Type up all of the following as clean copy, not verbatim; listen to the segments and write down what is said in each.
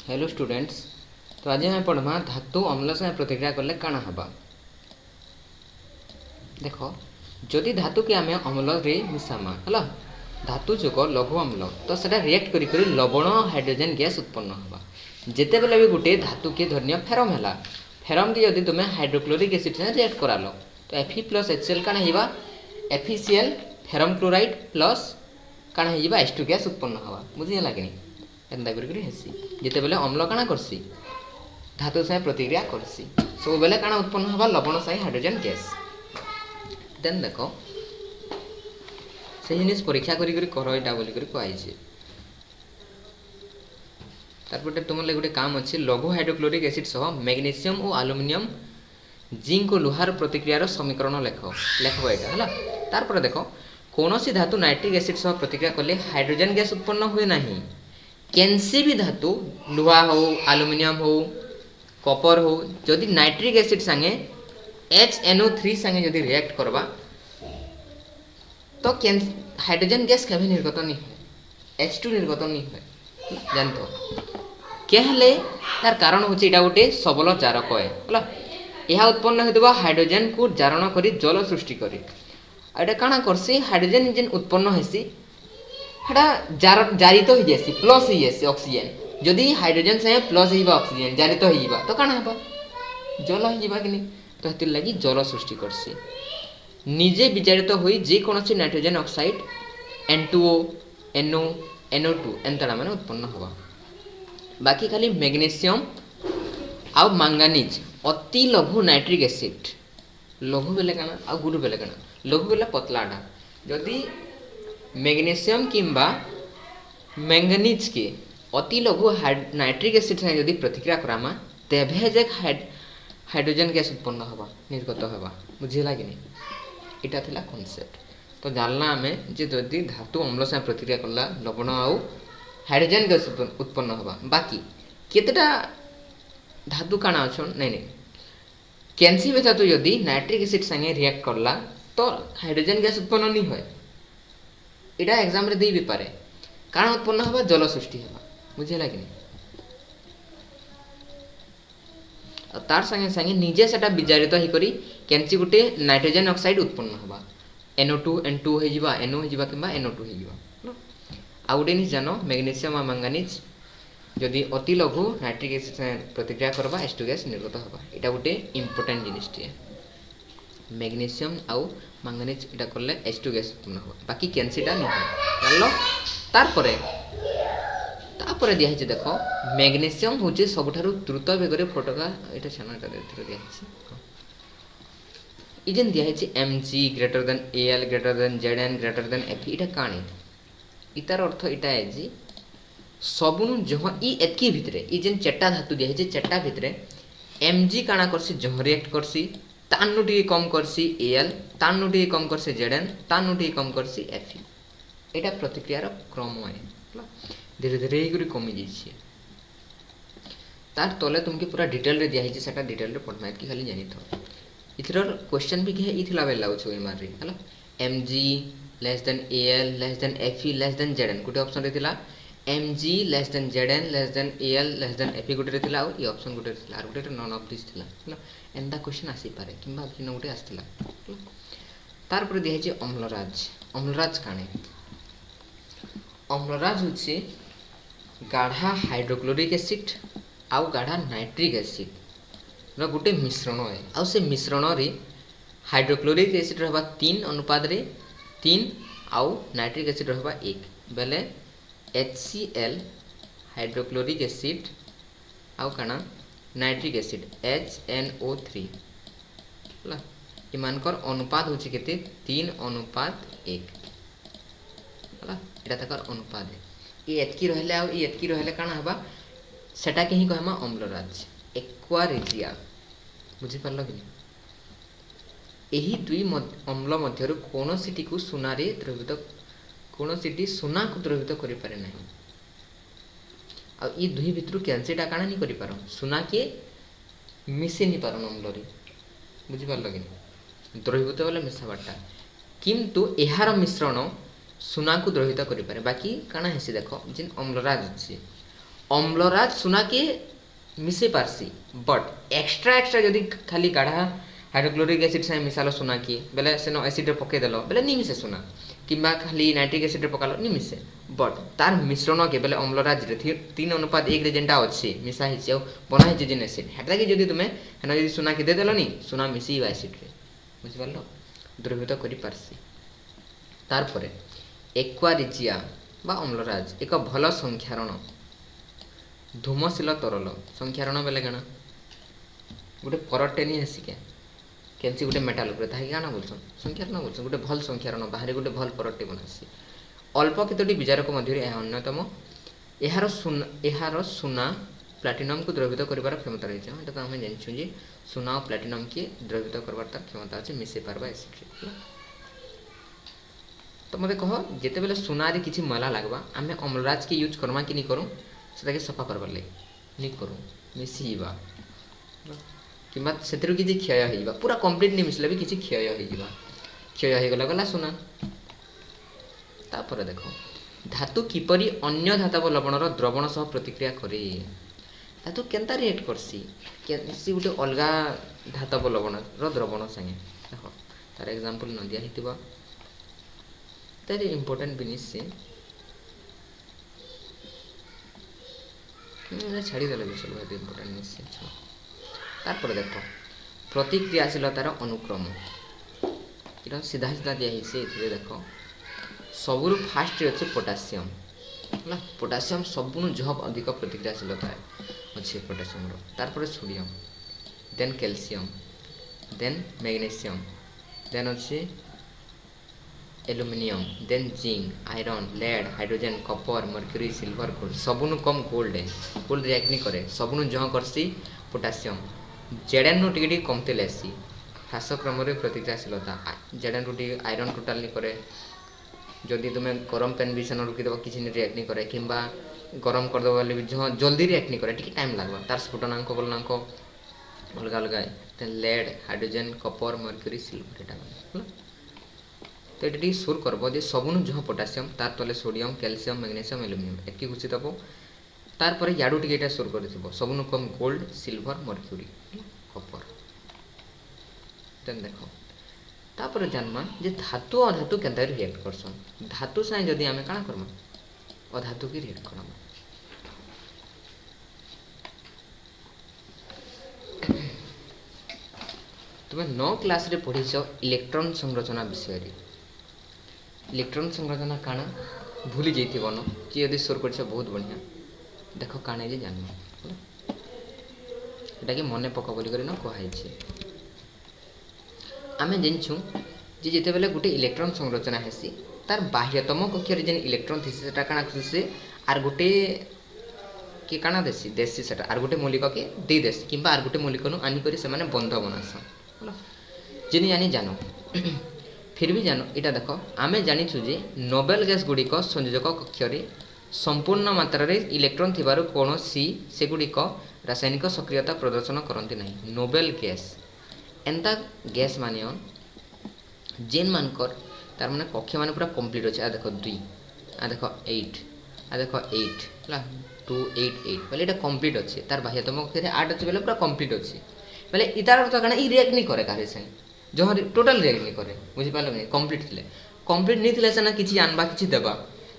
Hello students. तो आज हम पढ़मा धातु अम्ल से प्रतिक्रिया कले काना हबा। देखो जदि धातु के आम अम्ल रे मिसामा हला धातु जोग लघु अम्ल तो सेटा रिएक्ट करी करी लवण हाइड्रोजन गैस उत्पन्न हबा। जेते बेले भी गुटे धातु के धन्य फेरम हैला फेरम के यदि तुमे हाइड्रोक्लोरिक एसिड से रिएक्ट करालो तो Fe+HCl काना Hiba FeCl ferrum chloride plus काना हिबा H2 गैस उत्पन्न हबा। बुझी लागेनी एंदा करी हेसी जेते बेले अम्ल काना करसी धातु से प्रतिक्रिया करसी सब बेले काना उत्पन्न हबा लवण सही हाइड्रोजन गैस। देन देखो से जिनिस परीक्षा करी करी कर एटा बोली करी कहैछि। तारपटे तुम ले गुटे काम अछि लघु हाइड्रोक्लोरिक एसिड सह मैग्नीशियम और एल्युमिनियम जिंक और लोहार प्रतिक्रियार समीकरण लेखो एटा हला। तारपरे देखो कोनोसी धातु नाइट्रिक एसिड सह प्रतिक्रिया करले हाइड्रोजन गैस उत्पन्न हुए नहीं। केनसी भी धातु लुहा हो एल्युमिनियम हो कॉपर हो जदि नाइट्रिक एसिड संगे HNO3 संगे जदि रिएक्ट करबा तो हाइड्रोजन गैस केबे निर्गत नहीं है H2 निर्गत नहीं है जानतो केहले तार कारण होची एटा गोटे सबल जारक है हला। यह उत्पन्न होतबा हाइड्रोजन को जारण करी जल सृष्टि करी एटा काना करसी हाइड्रोजन जेन उत्पन्न हेसी हेटा जारित हो जासी प्लस हो जासी ऑक्सीजन जदि हाइड्रोजन से प्लस होइबा ऑक्सीजन जारित हो जाइबा तो काना हबा जल हो जाइबा कि नहीं तो हेतिर लागि जल सृष्टि करसी निजे विजारित होई जे कोनोसी nitrogen oxide N2O NO NO2 एंतड़ा माने उत्पन्न हबा। बाकी खाली मैग्नीशियम आ मैंगानीज अति लघु नाइट्रिक एसिड लघु बेले काना आ गुरु बेले काना लघु बेले पतलाटा जदि मैग्नीशियम किंबा मैंगानीज के अति लघु नाइट्रिक एसिड से यदि प्रतिक्रिया करामा तेभे जे हाइड्रोजन गैस उत्पन्न हबा निर्गत हबा। बुझिला कि नहीं इटा थिला कांसेप्ट। तो जानला हमें जे यदि धातु अम्ल से प्रतिक्रिया करला लवण आउ हाइड्रोजन गैस उत्पन्न हबा। बाकी केतेटा धातु काना अछन नहीं कैंसी भी धातु यदि नाइट्रिक एसिड संगे रिएक्ट करला तो हाइड्रोजन गैस उत्पन्न नहीं होय इटा एग्जाम रे देई भी पारे काना उत्पन्न हबा जल सृष्टि हबा। बुझिला कि नहीं तार संगे संगे निजे सेटा विजारित ही करी कैंसी गुटे नाइट्रोजन ऑक्साइड उत्पन्न हबा NO2 N2 हो जिबा NO हो जिबा किबा NO2 हो जिबा। आ गुटे नि जानो मैग्नीशियम आ मैंगानीज जदि अति लघु नाइट्रिक एसिड से प्रतिक्रिया करबा H2 गैस निर्गत हबा। एटा गुटे इंपोर्टेंट जिनिस टिए मैग्नीशियम आ मैंगानीज एटा करले H2 गैस उत्पन्न हबा। बाकी कैंसीटा न जानलो। तारपरे दिया है देखो मैग्नीशियम होचे सबठारु द्रुत बेगरे फटका एटा छानाटा देथरे दिया है इजन दिया है Mg greater than Al greater than Zn greater than Fe इटा काणी इतार अर्थ इटा है जी सबनु जह ई एतकी भितरे ई जेन चट्टा धातु दिया है चट्टा भितरे Mg काना करसी जह रिएक्ट करसी तान्नु टी कम करसी Al तान्नु टी कम करसी Zn तान्नु टी कम करसी Fe एटा प्रतिक्रियार क्रम है धीरे धीरे ही कमी जाइए। तार तले तुमके पूरा डिटेल रे दिया है सेटा डिटेल रे पढ़ना कि खाली जानि थो इथर क्वेश्चन भी के इथिला बेला लाउछ एमआर रे हला Mg less than Al less than Fe less than Zn गुटे ऑप्शन रे थिला Mg less than Zn less than Al less than Fe गुटे रे थिला और ई ऑप्शन गुटे रे थिला और गुटे नॉन ऑफ दिस थिला हला एंदा क्वेश्चन आसी पारे किबा भिन्न गुटे आस्थिला। तार पर दिया है अम्लराज काणे अम्लराज होछि गाढ़ा हाइड्रोक्लोरिक एसिड आउ गाढ़ा नाइट्रिक एसिड रो गुटे मिश्रण है आउ से मिश्रण रे हाइड्रोक्लोरिक एसिड रहबा 3 अनुपात रे 3 आउ नाइट्रिक एसिड रहबा 1 बेले HCl हाइड्रोक्लोरिक एसिड आउ काना नाइट्रिक एसिड HNO3 हला इमानकर अनुपात होछि केते 3 अनुपात 1 हला एटा तकर अनुपात है ये एतकी रहले आ ये एतकी रहले काना हबा सेटा के ही कहमा अम्लराज एक्वा रेजिया। बुझि परलो कि एही दुई अम्ल मध्यरु कोनोसिटी को सुना रे द्रवित कोनोसिटी सुना को द्रवित करि पारे नाही आ ई दुई भितरु कैंसीटा काना नि करि पारो सुना के मिसे नि पारो अम्ल रे। बुझि परलो कि द्रवित वाला मिसाबाटा किंतु एहार मिश्रण सुना को द्रवित करि पारे। बाकी काना हेसी देखो जिन अम्लराज अछि ଅମ୍ଳରାଜ ସୁନାକେ ମିଶେଇ ପାର୍ସି ବଟ୍ ଏକ୍ସଟ୍ରା ଯଦି ଖାଲି ଗାଢ଼ା ହାଇଡ୍ରୋକ୍ଲୋରିକ୍ ଏସିଡ୍ ସାଙ୍ଗେ ମିଶାଲ ସୁନାକେ ବେଲେ ସେନ ଏସିଡ୍ରେ ପକେଇଦେଲ ବେଲେ ନି ମିଶେ ସୁନା କିମ୍ବା ଖାଲି ନାଇଟ୍ରିକ୍ ଏସିଡ୍ରେ ପକାଲ ନି ମିଶେ ବଟ୍ ତାର ମିଶ୍ରଣକେ ବେଲେ ଅମ୍ଳରାଜରେ 3:1 ଯେନ୍ଟା ଅଛି ମିଶା ହେଇଛି ଆଉ ବନା ହେଇଛି ଯେନ୍ ଏସିଡ୍ ହେଟାକେ ଯଦି ତୁମେ ହେନ ଯଦି ସୁନାକେ ଦେଇଦେଲନି ସୁନା ମିଶିଯିବା ଏସିଡ୍ରେ ବୁଝିପାରିଲ ଦ୍ରବୀଭୂତ କରିପାର୍ସି। ତାରପରେ ଏକ୍ୱାରିଜିଆ ବା ଅମ୍ଳରାଜ ଏକ ଭଲ ସଂକ୍ଷାରଣ ଧୂମଶୀଳ ତରଳ ସଂକ୍ଷାରଣ ବେଲେ କାଣା ଗୋଟେ ପରଟେ ନି ଆସିକେ କେମିତି ଗୋଟେ ମେଟାଲ ଉପରେ ତାହାକେ କାଣା ବୋଲଛନ୍ ସଂକ୍ଷାରଣ ବୋଲଛନ୍ ଗୋଟେ ଭଲ ସଂକ୍ଷାରଣ ବାହାରେ ଗୋଟେ ଭଲ ପରଟେ ବନାସି ଅଳ୍ପ କେତୋଟି ବିଜାରକ ମଧ୍ୟରେ ଏହା ଅନ୍ୟତମ ଏହାର ସୁନା ପ୍ଲାଟିନମକୁ ଦ୍ରବୀଭୂତ କରିବାର କ୍ଷମତା ରହିଛି ଏଇଟା ତ ଆମେ ଜାଣିଛୁ ଯେ ସୁନା ଆଉ ପ୍ଲାଟିନମକେ ଦ୍ରବୀଭୂତ କରିବାର ତାର କ୍ଷମତା ଅଛି ମିଶେଇ ପାରବା ଏସିଡ୍ରେ ତ ମୋତେ କହ ଯେତେବେଲେ ସୁନାରେ କିଛି ମଇଳା ଲାଗ୍ବା ଆମେ ଅମ୍ଳରାଜକେ ୟୁଜ୍ କର୍ମା କି ନି କରୁ ସେଟାକେ ସଫା କରବାର୍ ଲାଗି ନି କରୁ ମିଶିଯିବା କିମ୍ବା ସେଥିରୁ କିଛି କ୍ଷୟ ହେଇଯିବା ପୁରା କମ୍ପ୍ଲିଟ୍ ନି ମିଶିଲେ ବି କିଛି କ୍ଷୟ ହେଇଯିବା କ୍ଷୟ ହେଇଗଲା ଗଲା ସୁନା। ତାପରେ ଦେଖ ଧାତୁ କିପରି ଅନ୍ୟ ଧାତବ ଲବଣର ଦ୍ରବଣ ସହ ପ୍ରତିକ୍ରିୟା କରେ ଧାତୁ କେନ୍ତା ରିଏକ୍ଟ କରସି ସେ ଗୋଟେ ଅଲଗା ଧାତବ ଲବଣର ଦ୍ରବଣ ସାଙ୍ଗେ ଦେଖ ତାର ଏକ୍ଜାମ୍ପଲ୍ ନ ଦିଆ ହେଇଥିବା ତାର ଇମ୍ପୋର୍ଟାଣ୍ଟ ଜିନିଷ ସେ ଛାଡ଼ିଦେଲେ ବି ଚଳିବ ଇମ୍ପୋର୍ଟାଣ୍ଟ ଜିନିଷ ତାପରେ ଦେଖ ପ୍ରତିକ୍ରିୟାଶୀଳତାର ଅନୁକ୍ରମ ଏଇଟା ସିଧା ସିଧା ଦିଆହେଇଛି ଏଥିରେ ଦେଖ ସବୁରୁ ଫାଷ୍ଟରେ ଅଛି ପୋଟାସିୟମ୍ ହେଲା ପୋଟାସିୟମ୍ ସବୁନୁ ଜବ୍ ଅଧିକ ପ୍ରତିକ୍ରିୟାଶୀଳତା ଅଛି ପୋଟାସିୟମ୍ର ତାପରେ sodium then calcium then magnesium then ଅଛି aluminium then zinc iron lead hydrogen copper mercury silver gold सबुनु कम गोल्ड रिएक्ट नहीं करे सबुनु जह करसी पोटासियम जेडन रू टिके कमते लेसी ह्रास क्रम प्रतिक्रियाशीलता जेडन रू टिके आयरन टोटाल नहीं करे जदि तुम गरम पेन भी सेन रुकीदेव किसी रिएक्ट नहीं करे किंबा गरम करदेव बोले भी जह जल्दी रिएक्ट नहीं करे टिके टाइम लगवा तार स्फुटनांक बोलनांक अलग अलग lead hydrogen copper mercury silver एटा तो ये सोर करब जे सबुनु जह पोटासियम तार तले सोडियम कैल्शियम मैग्नेशियम एल्युमिनियम एतकी घुसी दब तार याडू टिके सोर कर सबुनु कम gold silver mercury Kapoor then देख तापर जानमा जे धातु अधातु केनता रिएक्ट करसन धातु साइ जदि आमे काना करमा अधातु की रिएक्ट करमा तुम 9 क्लास रे पढ़ीछ इलेक्ट्रॉन संरचना विषय रे इलेक्ट्रॉन संरचना काना भूली जाइए न कि यदि सोर कर बहुत बढ़िया देख काना जे जान एटा कि मन पक बोली न कहुई आम जानूँ जे जिते बेले गोटे इलेक्ट्रॉन संरचना हेसी तार बाह्यतम कक्षर जेन इलेक्ट्रॉन थी से काना से आर गोटे कि काना देसी देसी से आर गोटे मौलिक के दे देसी कि आर गोटे मौलिक आनिक से बंध बनासन जिनी जानी जान फिर भी जान यहाँ देख आम जाचु जे नोबेल गैस गुड़िक संयोजक कक्षर संपूर्ण मात्रा रे इलेक्ट्रॉन थिबारु कोनोसी सेगुड़िक रासायनिक सक्रियता प्रदर्शन करती ना नोबेल गैस एंता गैस मान जेन मानकर तार माने कक्ष मान पूरा कंप्लीट अच्छे आ देख 2 आ देख 8 आ देख 8 है 2 8 8 बोले ये कंप्लीट अच्छे तार बाह्यतम कक्ष 8 अच्छे बोले पूरा कंप्लीट अच्छे बोले इतार अर्थ क्या रिएक्ट नहीं करे कहा संगे जहाँ टोटाल रिएक्ट नहीं करे बुझीपार नहीं कंप्लीट थे कंप्लीट नहीं थे ना किसी आनवा किसी देवा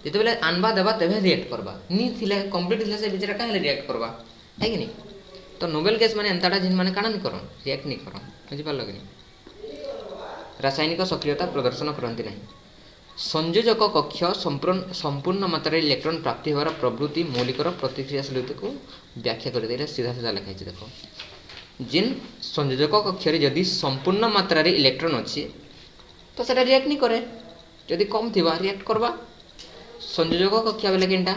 जिते बेले आनवा देवा तेरे रिएक्ट करवा नहीं थे कंप्लीट थे से बेचारा कहीं रिएक्ट करवा है कि नहीं तो नोबेल गैस माने एंताटा जिन माने काना नहीं करन रिएक्ट नहीं करन बुझीपार कि नहीं रासायनिक सक्रियता प्रदर्शन करती ना संयोजक कक्ष संपूर्ण मात्रा इलेक्ट्रॉन प्राप्ति होवार प्रवृत्ति मौलिकर प्रतिक्रियाशीलता को व्याख्या कर सीधा सीधा लिखाई देख जिन संयोजक कक्षर जदि संपूर्ण मात्रा रे इलेक्ट्रॉन अच्छी तो सेटा रिएक्ट नहीं करे जदि कम थी रिएक्ट करवा संयोजक कक्ष बेले केनटा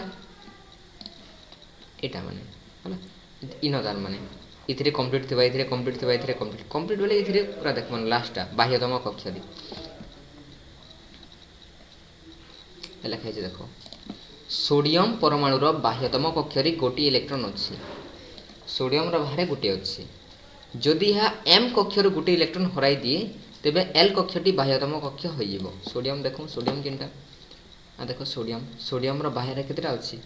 एटा माने होला इनदार माने इथिरे कंप्लीट थिबा इथिरे कंप्लीट थिबा इथिरे कंप्लीट कंप्लीट बोले इथिरे पूरा देख मन लास्टटा बाह्यतम कक्ष दी लिखाई देखो सोडियम परमाणुर बाह्यतम कक्ष रे गोटी इलेक्ट्रॉन अच्छी सोडियम रो बाहरे गोटी अच्छी जदि यह एम कक्षर गोटे इलेक्ट्रॉन हराई दिए तेबे एल कक्षटी बाह्यतम कक्ष हो सोडियम देखो सोडियम केनटा आ देखो सोडियम रो बाहर केतेटा अच्छी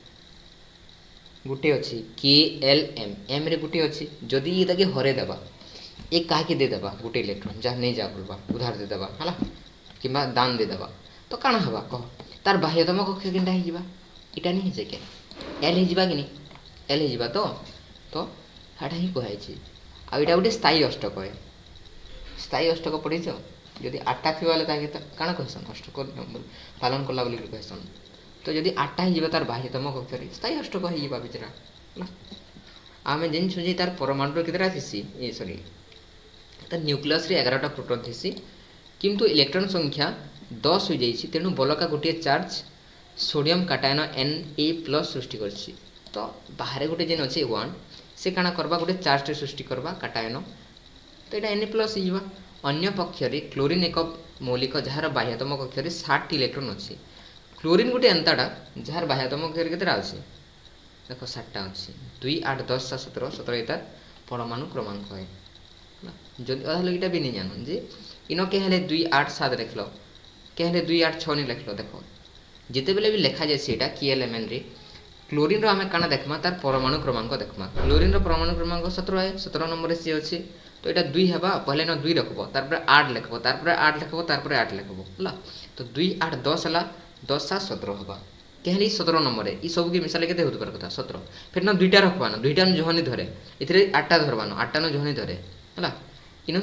गुटे अच्छी के एल एम एम रे गुटे अच्छी जदि ये ताके हरे देबा ए काहे दे देबा गुटे इलेक्ट्रॉन जहाँ नहीं जा बोलबा उधार दे देबा हला किंबा दान दे देबा तो काଣା हवा कह तार बाह्यतम कक्ष केनटा हे जिबा इटा नहीं जे के एल हे जिबा कि नहीं एल हे जिबा तो हाटा ही कहै छी आ इटा गुटे स्थायी अष्टक है स्थायी अष्टक पढ़ीछ जदि 8टा थी वाले ताके काଣା कहसन अष्टक पालन कला बोली कहसन तो जदि 8टा हे जिबा तार बाह्यतम कक्ष रे स्थायी अष्टक हे जिबा बिचरा हला आमे जिन सुझे तार परमाणु केतरा थिसी ए सॉरी तार न्यूक्लियस रे 11टा प्रोटॉन थिसी किंतु इलेक्ट्रॉन संख्या 10 हो जाइए तेणु बलका गोटे चार्ज सोडियम काटायन Na+ सृष्टि करछि तो बाहर गोटे जेन अच्छे 1 से काଣା करबा गोटे चार्ज सृष्टि करबा काटायन तो यहाँ Na+ हो अन्य पक्ष क्लोरीन एक मौलिक जार बाह्यतम कक्ष 60 इलेक्ट्रॉन अच्छी क्लोरीन गोटे एंताटा जार बाह्यतम कक्ष केतरा अच्छी देख 60टा अच्छी 2 8 10 17 17 इतार परमाणु क्रमांक है जदि अधा लोग भी नहीं जान जे इन के 2 8 7 लिख लो के 2 8 6 नहीं लिख लो देख जिते बेले भी लिखा जाए सीटा की एलिमेंट रे क्लोरीन रो आमे काना देखमा तार परमाणु क्रमांक देखमा क्लोरीन रो परमाणु क्रमांक 17 है 17 नंबर रे सी अछि तो एटा 2 हेबा पहले न 2 रखबो तार पर 8 लिखबो तार पर 8 लिखबो तार पर 8 लिखबो हला तो 2 8 10 हला 10 7 17 हेबा केहली 17 नंबर रे ई सब के मिसाले केते होत पर कथा 17 फिर न 2टा रखबानो 2टा न जोहनी धरे इथरे 8टा धरबानो 8टा न जोहनी धरे हला इन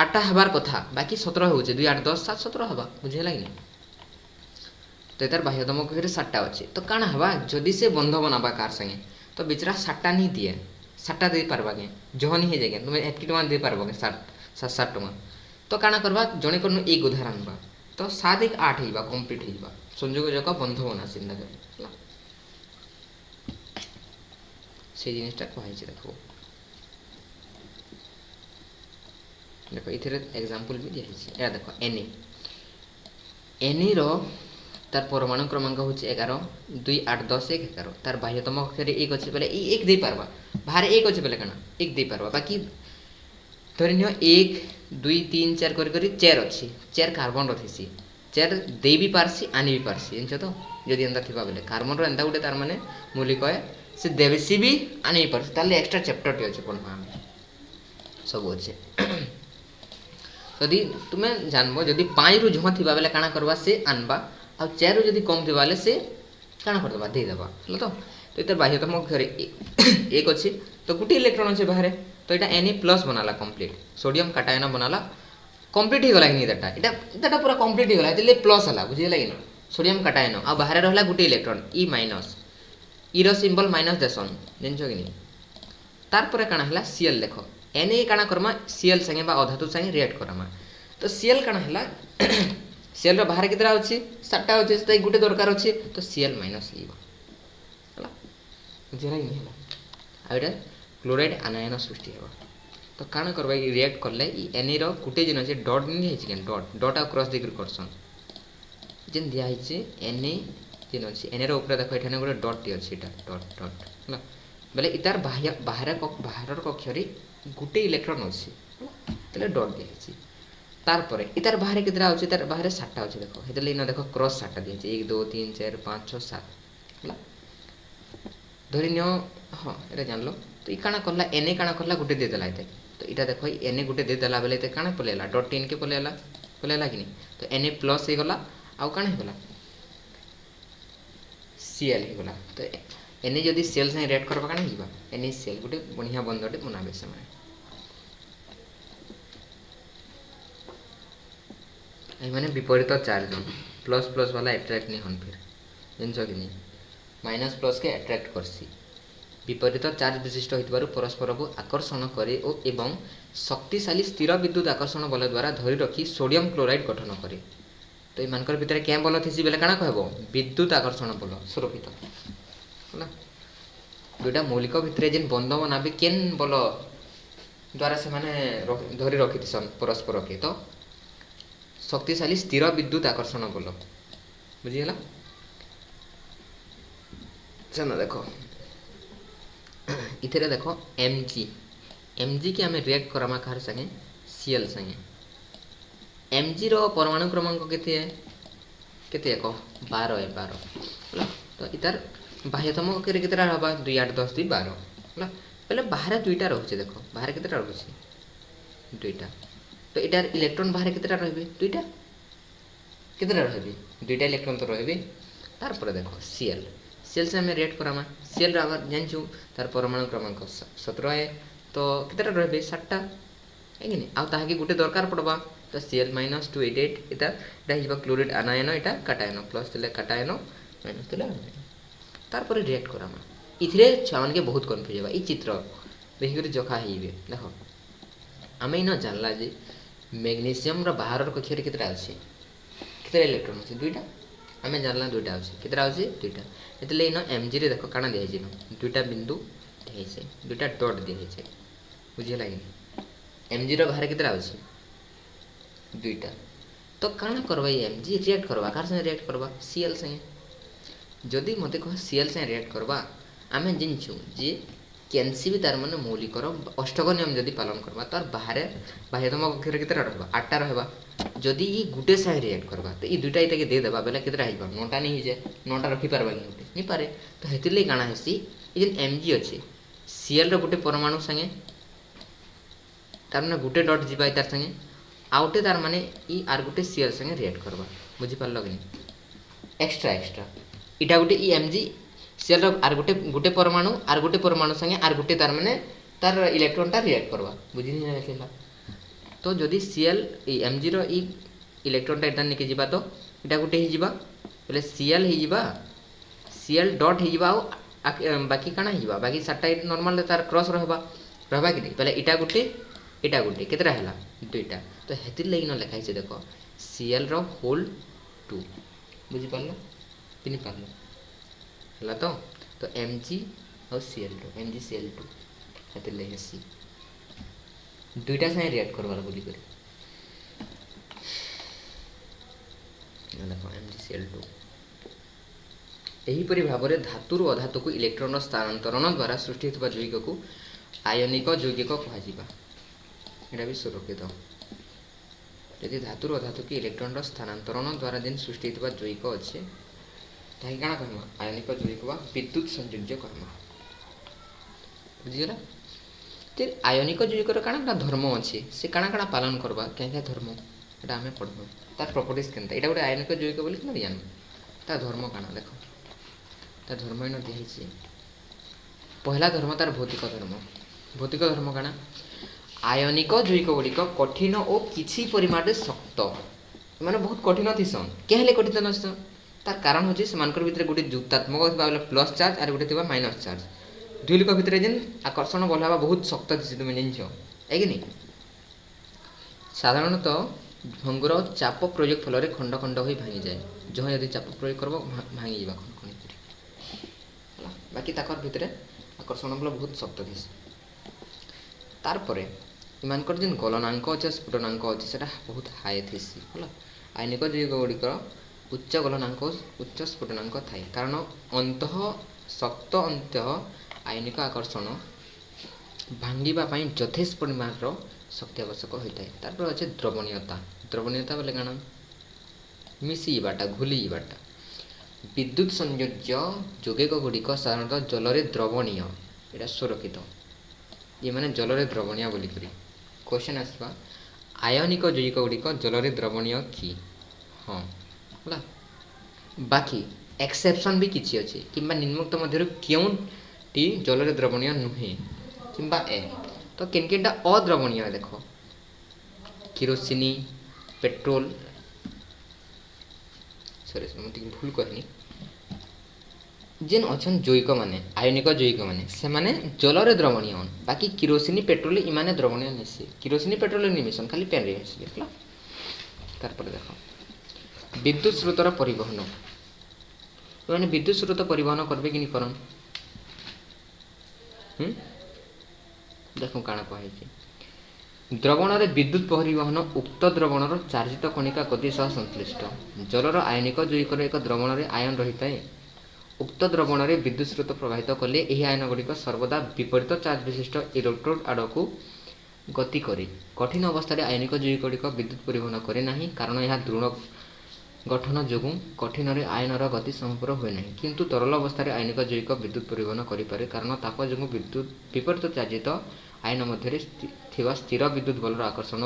8टा हबार कथा बाकी 17 होचे 2 8 10 7 17 हबा बुझे लागिनी तो तार बाह्यतम कक्ष 60टा अच्छे तो काଣା हवा जदि से बंध बनाबा कार संगे तो बिचरा 60टा नहीं दिए 60टा दे पारबा के जहनी हे जागे तुम एतकी टमा दे पारबा के 60 टमा तो काଣା करबा जणे कोन एक उदाहरण बा तो 7 1 8 हेबा कंप्लीट हेबा संयोग जक बंध बना चिंता कर से जिनिसटा कहै छै देखो देखो इथरे एग्जांपल भी दिया है ए देखो Na रो तार परमाणु क्रमांक होचे 11 2 8 10 1 11 तार बाह्यतम कक्ष रे 1 अछि पहले ई 1 दे पारबा बाहर 1 अछि पहले काना 1 दे पारबा बाकी धरिनियो 1 2 3 4 करी 4 अछि 4 कार्बन रथिसी 4 दे भी पारसी आनी भी पारसी एंच तो जदि एंदा थिबा बेले कार्बन रो एंदा गुटे तार माने मौलिक है से देबसी भी आनी भी पारसी ताले एक्स्ट्रा चैप्टर टे अछि पढमा हम सब अछि यदि तुमे जानबो जदि 5 रु जह थिबा बेले काना करबा से आनबा आ 4 रु जदि कम थिबा बेले से काना कर देबा दे देबा हलो तो इतर बाह्यतम घरे एक अछि तो गुटे इलेक्ट्रॉन अछि बाहर तो एटा Na+ बनाला कंप्लीट सोडियम काटायन बनाला कंप्लीट ही गला नि एटा पूरा कंप्लीट ही गला इतले प्लस हला बुझि लागिन सोडियम काटायन आ बाहर रहला गुटे इलेक्ट्रॉन ई रो सिंबल माइनस देसन जेनछो कि नि तार पर काना हला Cl देखो Na काना करमा Cl संगे बा अधातु संगे रिएक्ट करमा तो Cl काना हला Cl रो बाहर कितरा अछि 7टा अछि त गुटे दरकार अछि तो Cl माइनस लीबा हला जेरा इ हला आ एटा क्लोराइड आनायन सृष्टि हेबा तो काना करबा इ रिएक्ट करले इ Na रो गुटे जिन अछि डॉट नि हे छै डॉट आ क्रॉस दिग्री करसन जेन दिया है छै Na जिन अछि Na रो ऊपर देखो एठाने गुटे डॉट टी अछि एटा डॉट हला बेले इतार बाहर कक्ष रे गुटे इलेक्ट्रॉन अछि तले डॉट दिया छै तार परे इतार बाहर कितरा अछि तार बाहर 7टा अछि देखो हेतले न देखो क्रॉस 7टा दिया छै 1 2 3 4 5 6 7 हला धरिनियो हां एटा जानलो तो इ काना करला Na काना करला गुटे दे देला इते तो इटा देखो Na गुटे दे देला बेले इते काना पलेला डॉट 3 के पलेला कि नहीं तो Na+ हे गला आ काना हे गला Cl हे गला तो Na जदि Cl से रेड करबा काना हिबा NaCl गुटे बढ़िया बंधटे बनाबे से माने ए माने विपरीत चार्ज प्लस प्लस वाला अट्रैक्ट नहीं होन फिर जेनछो कि नहीं माइनस प्लस के अट्रैक्ट करसी विपरीत चार्ज विशिष्ट होइतबारु परस्पर को आकर्षण करे ओ एवं शक्तिशाली स्थिर विद्युत आकर्षण बल द्वारा धरि रखी सोडियम क्लोराइड गठन करे तो एमानकर भितर के बल थिसी बेले काना कहबो विद्युत आकर्षण बल सुरक्षित हला दुटा मौलिक भितर जेन बंध बनाबे केन बल द्वारा से माने धरि रखितसन परस्पर के तो शक्तिशाली स्थिर विद्युत आकर्षण बल बुझिगला चलो देखो इथे देखो Mg के हमें रिएक्ट करमा कार संगे Cl संगे Mg रो परमाणु क्रमांक केते है को 12 है 12 तो इधर बाह्यतम केतेटा हवा 2 8 10 2 12 होला पहले बाहर दुईटा रोचे देख बाहर केतेटा रोचे दुईटा तो इटार इलेक्ट्रॉन बाहर केतेटा रहबे दुईटा केतेटा रहबे दुईटा इलेक्ट्रॉन तो रहबे तार पर देखो Cl Cl से हमें रिएक्ट करामा Cl रा जानछु तार परमाणु क्रमांक 17 है तो केतेटा रहबे 7टा है कि नहीं आ ताहा के गुटे दरकार पड़बा तो Cl - 288 इटा हिबा क्लोराइड आनायन इटा काटायन प्लस तले काटायन माइनस तले तार पर रिएक्ट करामा इथिरे छावन के बहुत कंफ्यूज होबा ई चित्र देखि कर जखा हिबे देखो आमे न जानला जे मैग्नीशियम रो बाहर कक्ष रे केतेटा अछि केतेटा इलेक्ट्रॉन अछि दुईटा आमे जानला दुईटा अछि केतेटा अछि दुईटा एतले न Mg रे देखो काना दिया छि दुईटा बिंदु दिया छि दुईटा डॉट दिया छि बुझिला कि Mg रो बाहर केतेटा अछि दुईटा तो काना करबा Mg रिएक्ट करबा कार संगे रिएक्ट करबा Cl संगे जदि मते कह Cl संगे रिएक्ट करबा आमे जिनछु जे कैंसी भी तार माने मौलिकर अष्टक नियम जदि पालन करबा तार बाहर बाह्यतम कक्षर केतेटा रहबा 8टा रहबा जदि ई गुटे संगे रिएक्ट करबा तो ई दुईटा इटा के दे देबा बेला केतेटा हिबा 9टा नहीं हिजे 9टा रखि पारबा कि गुटे नहीं पारे तो हेतिले काना हेसी ई जे Mg अछि Cl रो गुटे परमाणु संगे तार माने गुटे डॉट जिबा तार संगे आउटे तार माने ई आर गुटे Cl संगे रिएक्ट करबा बुझि पारलो कि एक्स्ट्रा इटा गुटे ई Mg Cl रो आर गुटे परमाणु संगे आर गुटे तार माने तार इलेक्ट्रॉन ता रिएक्ट करबा बुझि नहीं रहला तो जदि Cl ई Mg रो ई इलेक्ट्रॉन ता एटा निके जिबा तो इटा गुटे हि जिबा पहले Cl हि जिबा Cl डॉट हि जिबा बाकी काना हि जिबा बाकी 7टा नॉर्मल तार क्रॉस रहबा कि नहीं पहले इटा गुटे केतेटा हला दुईटा तो हेतिर लई न लिखाइ छै देखो Cl रो होल 2 बुझि पारलो तिनि पारलो हला तो Mg और Cl2 MgCl2 हेतिर लई हेसी दुईटा से रिएक्ट करबार बोली करे देखो MgCl2 एही परि भाबरे धातु रो अधातु को इलेक्ट्रॉन स्थानांतरण द्वारा सृष्टि होतबा यौगिक को आयनिक यौगिक कहवा जिबा एटा भी सुरक्षित यदि धातु रो अधातु के इलेक्ट्रॉन रो स्थानांतरण द्वारा दिन सृष्टि होतबा यौगिक अछि ताहि काना कहमा आयनिक यौगिक वा विद्युत संयोज्य कहमा बुझिला ते आयनिक यौगिक रो काना धर्म अछि से काना पालन करबा क्या धर्म एटा हमें पढबो तार प्रॉपर्टीज केनता एटा गुटे आयनिक यौगिक बोली कि जान तार धर्म काना देखो तार धर्म इन दिहि छी पहला धर्म तार भौतिक धर्म काना आयनिक यौगिक गुड़िक कठिन और किसी परिमाण रे शक्त माने बहुत कठिन थिसन केहले कठिन नसन तार कारण होची से मानकर भितर गुटे जुक्तात्मक थिबा प्लस चार्ज और गुटे थिबा माइनस चार्ज दुई लोक भितर जेन आकर्षण बल हवा बहुत शक्त थिसी तुम जिनछो है कि नहीं साधारणतः भंगुर चाप प्रयोग फल खंड खंड हो भांगी जाए जहाँ यदि चाप प्रयोग करब भांगी जावा खंड बाकी ताकर भितर आकर्षण बल बहुत शक्त थिसी तार परे इमानकर जेन गलनांक अच्छे स्फुटनांक अच्छे से बहुत हाई थी है आयनिक यौगिक गुड़िक उच्च गलनांक उच्च स्फुटनांक थाए कारण अंत शक्त अंत आयनिक आकर्षण भांगापी यथेष परिमाण शक्ति आवश्यक होता है तार अच्छे द्रवणीयता बोले कण मिसीबाटा घुलीबाटा विद्युत संयोज्य यौगिक गुड़िक साधारणतः जल द्रवणीय यहाँ सुरक्षित ये माने जल द्रवणीय बोली करी क्वेश्चन आसवा आयनिक यौगिक गुड़िक जल द्रवणीय कि हाँ है बाकी एक्सेप्शन भी किसी अच्छे कि निम्नोक्त मध्य क्योंटी जल द्रवणीय नुहे कि तो केनकेटा अद्रवणीय देखो किरोसिनी पेट्रोल सॉरी मुझे भूल कहनी जेन अच्छन जैविक माने आयनिक जैविक माने से माने जल द्रवणीय बाकी किरोसिनी पेट्रोल इमाने द्रवणीय मिसे किरोसिनी पेट्रोल निमिशन खाली पेन रे मिसे देखला तार पर देखो विद्युत स्रोतर परिवहन माने विद्युत स्रोत परिवहन करबे कि नि करन देखो काना कहै छै द्रवण रे विद्युत परिवहन उक्त द्रवण रो चार्जित कणिका गति सह संश्लिष्ट जलर आयनिक जैविक एक द्रवण रे आयन रहित है उक्त द्रवण रे विद्युत स्रोत प्रवाहित कले एही आयन गुड़िक सर्वदा विपरीत चार्ज विशिष्ट इलेक्ट्रोड आड़ को गति करे कठिन अवस्था रे आयनिक यौगिक गुड़िक विद्युत परिवहन करे नाही कारण यह ଗଠନ ଯୋଗୁଁ କଠିନରେ ଆୟନର ଗତି ସମପର ହୁଏ ନାହିଁ, କିନ୍ତୁ ତରଳ ଅବସ୍ଥାରେ ଆୟନିକ ଯୌଗିକ ବିଦ୍ୟୁତ୍ ପରିବହନ କରିପାରେ, କାରଣ ତାପ ଯୋଗୁଁ ବିପରୀତ ଚାର୍ଜିତ ଆୟନ ମଧ୍ୟରେ ଥିବା ସ୍ଥିର ବିଦ୍ୟୁତ୍ ବଲର ଆକର୍ଷଣ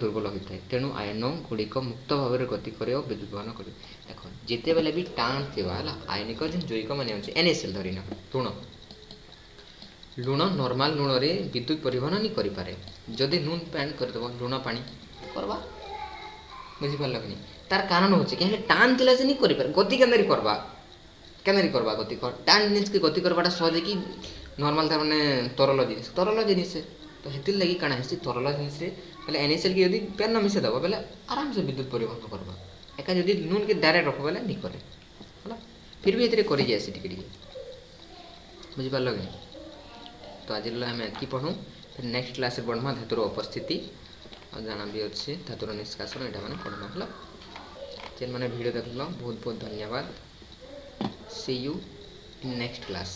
ଦୁର୍ବଳ ହୋଇଥାଏ। ତେଣୁ ଆୟନ ଗୁଡ଼ିକ ମୁକ୍ତ ଭାବରେ ଗତି କରେ ଓ ବିଦ୍ୟୁତ୍ ବହନ କରେ। ଦେଖ ଯେତେବେଳେ ବି ଟାଣ ଥିବା ହେଲା ଆୟନିକ ଯେନ୍ ଯୌଗିକ ମାନେ ଅଛି NaCl ଧରିନା ଲୁଣ ନର୍ମାଲ ଲୁଣରେ ବିଦ୍ୟୁତ୍ ପରିବହନ ନି କରିପାରେ। ଯଦି ନୁନ୍ ପାଣି କରିଦେବ ଲୁଣ ପାଣି କରବା, ବୁଝିପାରିଲ କି? ତାର କାରଣ ହচ্ছে କି ଟାଣ ଥିଲା ସେ ନି କରିପାରେ, ଗତି କେନ୍ଦାରି করবা গতি কর টান জিনিসকে গতি করবাটা সহজে কি নর্মাল তার মানে তরল জিনিস তো হেতির লাগি কাଣା হেসি তরল জিনিসে বেলে NaCl কি যদি প্যান ন মিশে দেব বেলে আরামসে বিদ্যুৎ পরিবহন করবা। একা যদি নুন কে ডাইরেক্ট রখো বেলে নি করে হলা, ফির भी এতে করে যাইছি টিকে টিকে, বুঝিপারল কি? তো আজ আমি এতকি পঢ়ু, ফির নেক্সট ক্লাসে পঢ়মা ধাতুর উপস্থিতি আর জানা भी ଅଛି ଧାତୁର ନିଷ୍କାସନ, ଏଇଟା ମାନେ ପଢ଼ମା ହେଲା। ଯେନ୍ ମାନେ ଭିଡ଼ିଓ ଦେଖଲ ବହୁତ ବହୁତ ଧନ୍ୟବାଦ। See you in next class.